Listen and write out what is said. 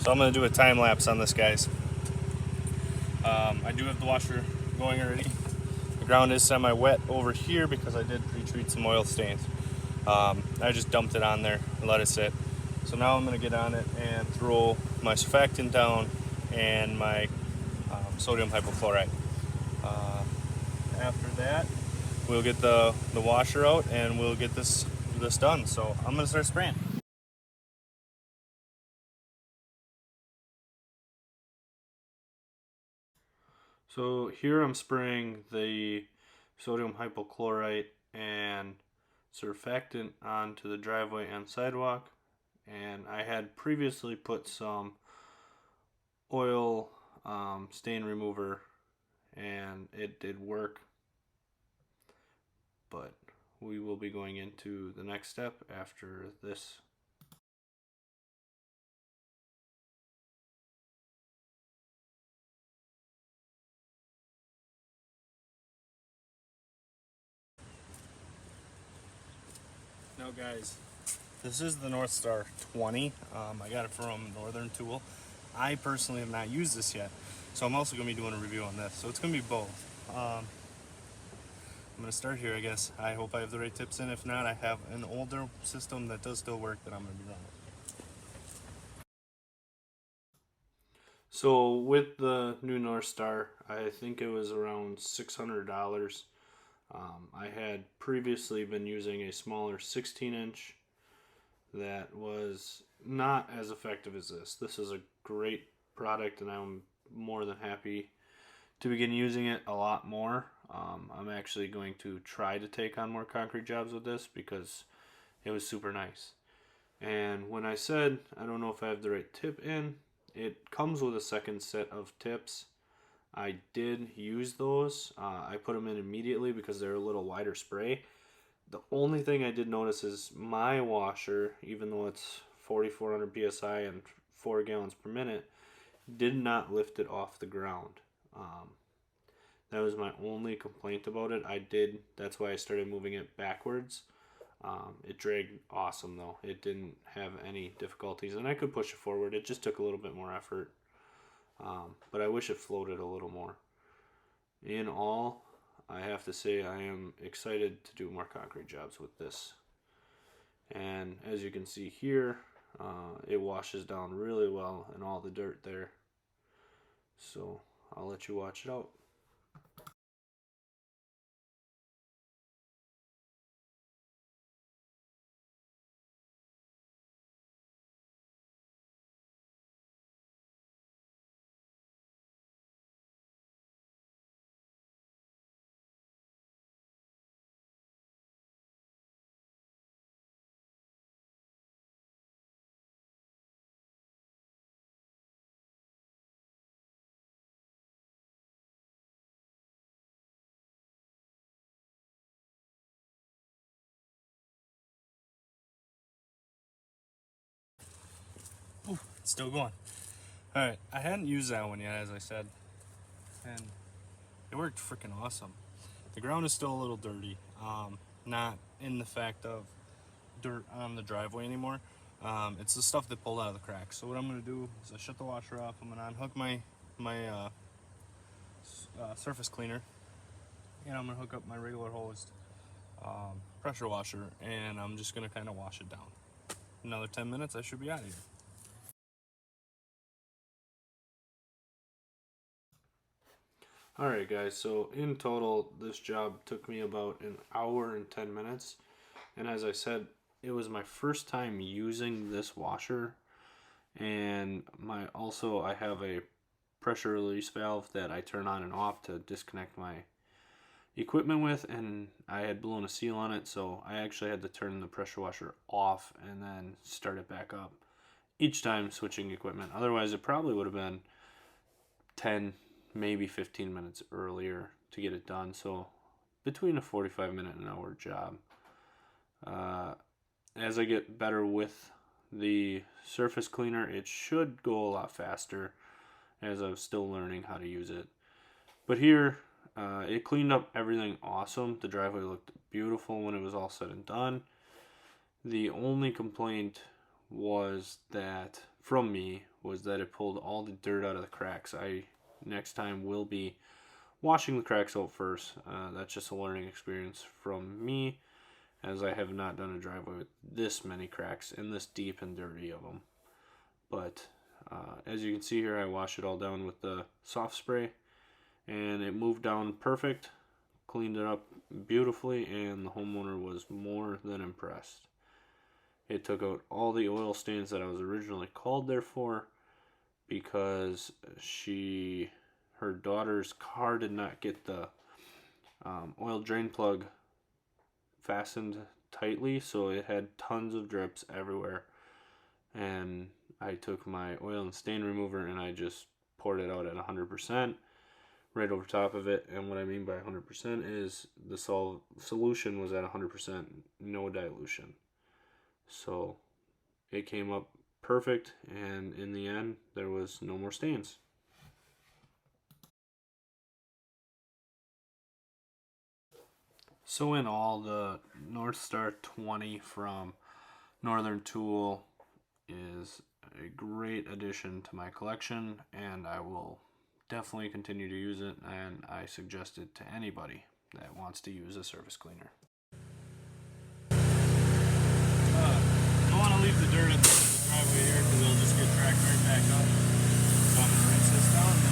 So I'm going to do a time lapse on this, guys. I do have the washer going already. The ground is semi-wet over here because I did pre-treat some oil stains. I just dumped it on there and let it sit. So now I'm going to get on it and throw my surfactant down and my sodium hypochlorite. After that, we'll get the washer out and we'll get this done. So I'm going to start spraying. So here I'm spraying the sodium hypochlorite and surfactant onto the driveway and sidewalk, and I had previously put some oil stain remover and it did work, but we will be going into the next step after this. Now guys, this is the Northstar 20. I got it from Northern Tool. I personally have not used this yet, so I'm also going to be doing a review on this. So it's going to be both. I'm going to start here, I guess. I hope I have the right tips in. If not, I have an older system that does still work that I'm going to be running. So with the new Northstar, I think it was around $600. I had previously been using a smaller 16-inch that was not as effective as this. This is a great product and I'm more than happy to begin using it a lot more. I'm actually going to try to take on more concrete jobs with this because it was super nice. And when I said I don't know if I have the right tip in, it comes with a second set of tips. I did use those. I put them in immediately because they're a little wider spray. The only thing I did notice is my washer, even though it's 4,400 psi and 4 gallons per minute, did not lift it off the ground. That was my only complaint about it. That's why I started moving it backwards. It dragged awesome though. It didn't have any difficulties, and I could push it forward. It just took a little bit more effort. But I wish it floated a little more. In all, I have to say I am excited to do more concrete jobs with this. And as you can see here, it washes down really well and all the dirt there. So I'll let you watch it out. Ooh, it's still going. Alright, I hadn't used that one yet, as I said, and it worked freaking awesome. The ground is still a little dirty, not in the fact of dirt on the driveway anymore. It's the stuff that pulled out of the cracks. So what I'm going to do is I shut the washer off. I'm going to unhook my surface cleaner, and I'm going to hook up my regular hosed pressure washer, and I'm just going to kind of wash it down. Another 10 minutes, I should be out of here. Alright guys, so in total this job took me about an hour and 10 minutes, and as I said, it was my first time using this washer, and I have a pressure release valve that I turn on and off to disconnect my equipment with, and I had blown a seal on it, so I actually had to turn the pressure washer off and then start it back up each time switching equipment. Otherwise it probably would have been 10 maybe 15 minutes earlier to get it done. So between a 45-minute and an hour job. As I get better with the surface cleaner, it should go a lot faster, as I'm still learning how to use it. But here, it cleaned up everything awesome. The driveway looked beautiful when it was all said and done. The only complaint from me was that it pulled all the dirt out of the cracks. I next time will be washing the cracks out first. That's just a learning experience from me, as I have not done a driveway with this many cracks and this deep and dirty of them. But as you can see here, I washed it all down with the soft spray, and it moved down perfect, cleaned it up beautifully, and the homeowner was more than impressed. It took out all the oil stains that I was originally called there for, because her daughter's car did not get the oil drain plug fastened tightly, so it had tons of drips everywhere. And I took my oil and stain remover and I just poured it out at 100% right over top of it. And what I mean by 100% is the solution was at 100%, no dilution. So it came up perfect, and in the end there was no more stains. So in all, the Northstar 20 from Northern Tool is a great addition to my collection, and I will definitely continue to use it, and I suggest it to anybody that wants to use a surface cleaner. I want to leave the dirt at the driveway here because it'll just get tracked right back up. So I'm going to rinse this down.